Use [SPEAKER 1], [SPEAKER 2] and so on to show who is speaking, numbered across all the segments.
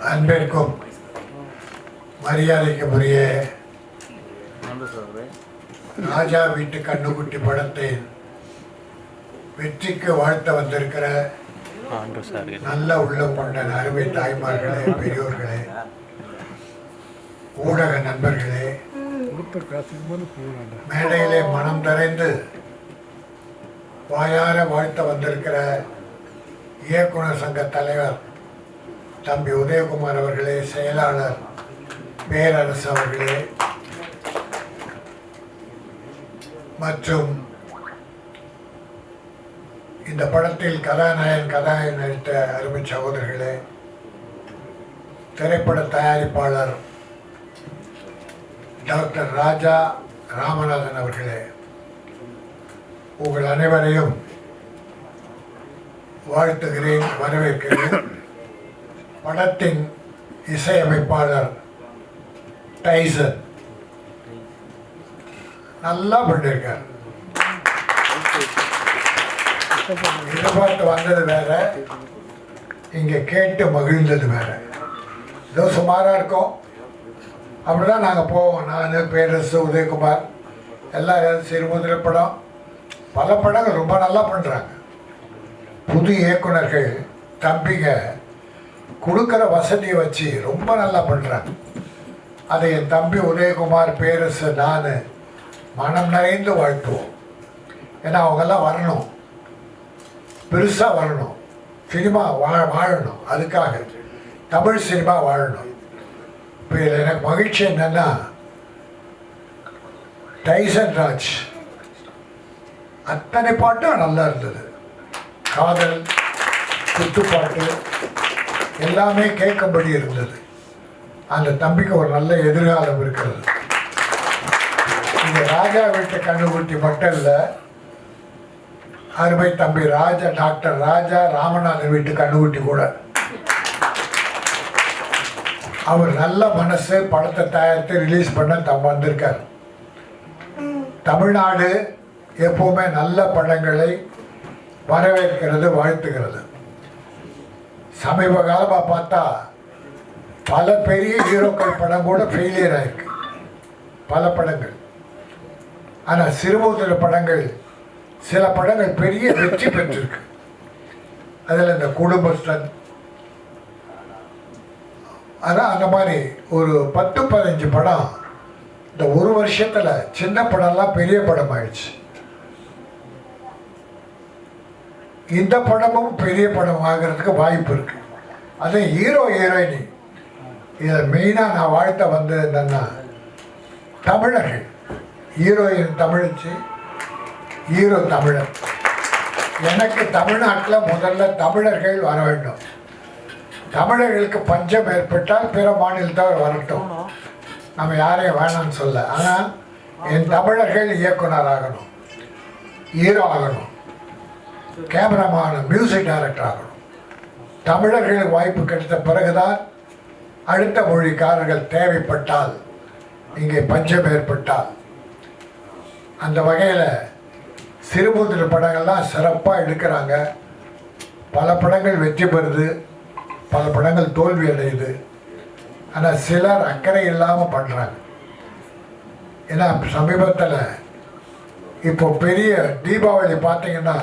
[SPEAKER 1] அன்பிற்கும் மரியாதைக்குரிய ராஜா வீட்டு கண்ணுக்குட்டி படத்தை வெற்றிக்கு வாழ்த்த வந்திருக்கிற நல்ல உள்ளம் கொண்ட அருமை தாய்மார்களே, பெரியோர்களே, ஊடக நண்பர்களே, மேடையிலே மனம் நிறைந்து வாயார வாழ்த்த வந்திருக்கிற இயக்குனர் சங்க தலைவர் தம்பி உதயகுமார் அவர்களே, செயலாளர் பேரரசு அவர்களே மற்றும் இந்த படத்தில் கதாநாயகன் நடித்த அருமை சகோதரர்களே, திரைப்பட தயாரிப்பாளர் டாக்டர் ராஜா ராமநாதன் அவர்களே, உங்கள் அனைவரையும் வாழ்த்துகிறேன், வரவேற்கிறேன். படத்தின் இசையமைப்பாளர் டைசன் நல்லா பண்ணியிருக்கார். எதிர்பார்த்து வந்தது வேற, இங்கே கேட்டு மகிழ்ந்தது வேற. ஏதோ சுமாராக இருக்கும், அப்படிதான் நாங்கள் போவோம். நான், பேரரசு, உதயகுமார் எல்லாம் சிறுமுதிரை படம், பல படங்கள் ரொம்ப நல்லா பண்ணுறாங்க. புது இயக்குனர்கள் தம்பிங்க கொடுக்குற வசதியை வச்சு ரொம்ப நல்லா பண்ணுறாங்க. அதை என் தம்பி உதயகுமார், பேரரசு, நான் மனம் நிறைந்து வாழ்த்துவோம். ஏன்னா அவங்கெல்லாம் வரணும், பெருசாக வரணும், சினிமா வாழணும். அதுக்காக தமிழ் சினிமா வாழணும். இப்போ இதில் எனக்கு மகிழ்ச்சி என்னென்னா, டைசன் ராஜ் அத்தனை பாட்டும் நல்லா இருந்தது. காதல், குத்துப்பாட்டு எல்லாமே கேட்கும்படி இருந்தது. அந்த தம்பிக்கு ஒரு நல்ல எதிர்காலம் இருக்கிறது. இந்த ராஜா வீட்டு கண்ணுக்குட்டி மட்டும் இல்லை, அருமை தம்பி டாக்டர் ராஜா ராமநாதன் வீட்டு கண்ணுக்குட்டி கூட. அவர் நல்ல மனசு, படத்தை தயாரித்து ரிலீஸ் பண்ண வந்திருக்கார். தமிழ்நாடு எப்போவுமே நல்ல படங்களை வரவேற்கிறது, வாழ்த்துகிறது. சமீப காலமாக பார்த்தா பல பெரிய ஹீரோக்கள் படம் கூட ஃபெயிலியர் ஆயிருக்கு, பல படங்கள். ஆனால் சிறுமுதிரை படங்கள், சில படங்கள் பெரிய வெற்றி பெற்றிருக்கு. அதில் இந்த குடும்பஸ்தன், அதான் அந்த மாதிரி ஒரு 10-15 படம் இந்த ஒரு வருஷத்தில் சின்ன படம்லாம் பெரிய படம் ஆயிடுச்சு. இந்த படமும் பெரிய படம் ஆகிறதுக்கு வாய்ப்பு இருக்கு. அது ஹீரோ ஹீரோயினி இதில் மெயினாக நான் வாழ்த்த வந்து என்னன்னா, தமிழர்கள், ஹீரோயின் தமிழச்சி, ஹீரோ தமிழர். எனக்கு தமிழ்நாட்டில் முதல்ல தமிழர்கள் வர வேண்டும். தமிழர்களுக்கு பஞ்சம் ஏற்பட்டால் பிற மாநிலத்தவர் வரட்டும், நம்ம யாரையும் வேணாம்னு சொல்ல. ஆனால் என் தமிழர்கள் இயக்குனர் ஆகணும், ஹீரோ ஆகணும், கேமராமேன், மியூசிக் டைரக்டர் ஆகணும். தமிழர்களுக்கு வாய்ப்பு கிடைத்த பிறகுதான் அடுத்த மொழிக்காரர்கள் தேவைப்பட்டால், இங்கே பஞ்சம் ஏற்பட்டால். அந்த வகையில் சிறுமுதிரை படங்கள்லாம் சிறப்பாக எடுக்கிறாங்க. பல படங்கள் வெற்றி பெறுது, பல படங்கள் தோல்வி அடையுது. ஆனால் சிலர் அக்கறை இல்லாமல் பண்ணுறாங்க. ஏன்னா சமீபத்தில் இப்போ பெரிய தீபாவளி பார்த்தீங்கன்னா,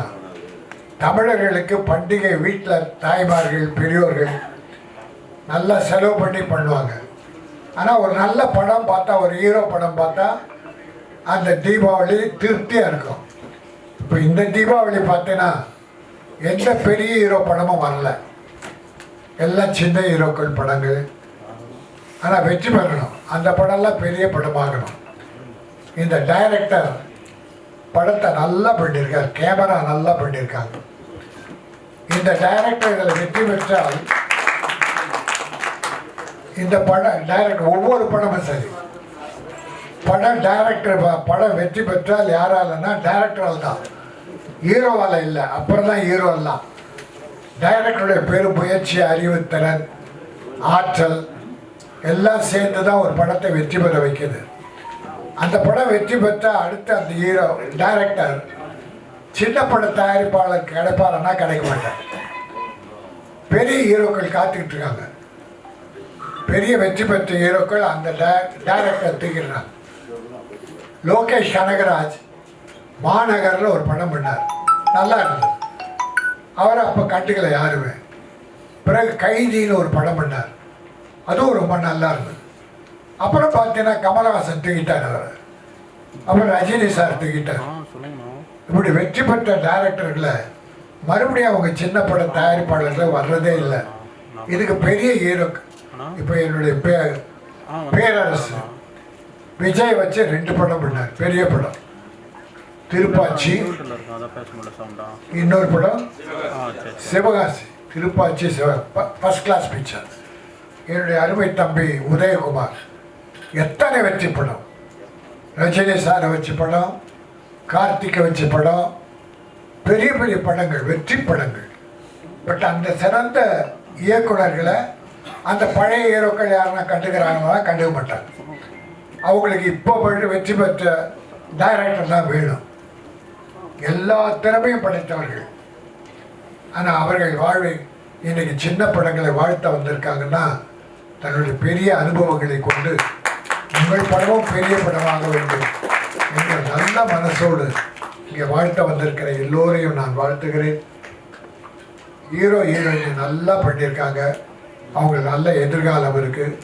[SPEAKER 1] தமிழர்களுக்கு பண்டிகை வீட்டில் தாய்மார்கள், பெரியோர்கள் நல்லா செலவு பண்ணி பண்ணுவாங்க. ஆனால் ஒரு நல்ல படம் பார்த்தா, ஒரு ஹீரோ படம் பார்த்தா அந்த தீபாவளி திருப்தியாக இருக்கும். இப்போ இந்த தீபாவளி பார்த்தீங்கன்னா எந்த பெரிய ஹீரோ படமும் வரல, எல்லாம் சின்ன ஹீரோக்கள் படங்கள். ஆனால் வெற்றி பெறணும், அந்த படம்லாம் பெரிய படமாகணும். இந்த டைரக்டர் படத்தை நல்லா பண்ணியிருக்கார், கேமரா நல்லா பண்ணியிருக்காங்க. இந்த டைரக்டர் இதில் வெற்றி பெற்றால், இந்த படம் டைரக்டர் ஒவ்வொரு படமும் சரி, படம் டைரக்டர் படம் வெற்றி பெற்றால் யாராலன்னா டைரக்டரால் தான், ஹீரோவால் இல்லை. அப்புறம் தான் ஹீரோ எல்லாம். டைரக்டருடைய பெரும் முயற்சி, அறிவுத்திறன், ஆற்றல் எல்லாம் சேர்ந்து தான் ஒரு படத்தை வெற்றி பெற வைக்குது. அந்த படம் வெற்றி பெற்றால் அடுத்து அந்த ஹீரோ டைரக்டர் சின்ன பட தயாரிப்பாளர் கிடைப்பாருன்னா கிடைக்க மாட்டார். பெரிய ஹீரோக்கள் காத்துக்கிட்டு இருக்காங்க. பெரிய வெற்றி பெற்ற ஹீரோக்கள் அந்த டைரக்டர் தூக்கிடுறாங்க. லோகேஷ் கனகராஜ் மாநகரில் ஒரு படம் பண்ணார், நல்லா இருந்தது. அவரை அப்போ கண்டுக்கல யாருமே. பிறகு கைதின்னு ஒரு படம் பண்ணார், அதுவும் ரொம்ப நல்லா இருந்தது. அப்புறம் பார்த்தீங்கன்னா கமலஹாசன் தூக்கிட்டார் அவர், அப்புறம் ரஜினி சார் தூக்கிட்டார். இப்படி வெற்றி பெற்ற டைரக்டர்களை மறுபடியும் அவங்க சின்ன பட தயாரிப்பாளர்கள் வர்றதே இல்லை. இதுக்கு பெரிய ஹீரோ இப்போ என்னுடைய பேரரசு விஜய் வச்சு 2 படம் பண்ணார், பெரிய படம். திருப்பாச்சி, இன்னொரு படம் Sivakasi. Thiruppachi first class picture. என்னுடைய அருமை தம்பி உதயகுமார் எத்தனை வெற்றி படம், ரஜினி சாரை வச்சு படம், கார்த்திகை வச்சு படம், பெரிய பெரிய படங்கள், வெற்றி படங்கள். பட் அந்த சிறந்த இயக்குனர்களை அந்த பழைய ஹீரோக்கள் யாருன்னா கண்டுக்கிறாங்கன்னா கண்டுக்க மாட்டாங்க. அவங்களுக்கு இப்போ வெற்றி பெற்ற டைரக்டர் தான் வேணும், எல்லா திறமையும் படைத்தவர்கள். ஆனால் அவர்கள் வாழ்வை இன்னைக்கு சின்ன படங்களை வாழ்த்த வந்திருக்காங்கன்னா தன்னுடைய பெரிய அனுபவங்களை கொண்டு உங்கள் படமும் பெரிய படமாக வேண்டும் என்ற நல்ல மனசோடு இங்கே வாழ்த்த வந்திருக்கிற எல்லோரையும் நான் வாழ்த்துகிறேன். ஹீரோ ஹீரோயின் நல்லா பண்ணியிருக்காங்க, அவங்க நல்ல எதிர்காலம் இருக்குது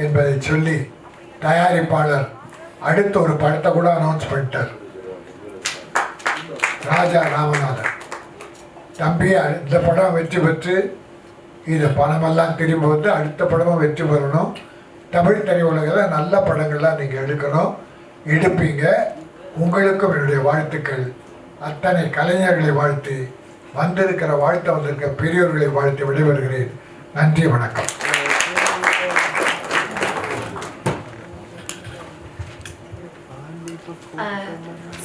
[SPEAKER 1] என்பதை சொல்லி தயாரிப்பாளர் அடுத்த ஒரு படத்தை கூட அனௌன்ஸ் பண்ணிட்டார். ராஜா ராமநாதன் தம்பி, இந்த படம் வெற்றி பெற்று இது பணமெல்லாம் திரும்பி வந்து அடுத்த படமும் வெற்றி பெறணும். தமிழ் திரையுலகில் நல்ல படங்கள்லாம் நீங்கள் எடுக்கணும், எடுப்பீங்க. உங்களுக்கும் என்னுடைய வாழ்த்துக்கள். அத்தனை கலைஞர்களை வாழ்த்தி வந்திருக்கிற வந்திருக்கிற பெரியோர்களை வாழ்த்து விடைபெறுகிறேன். நன்றி, வணக்கம்.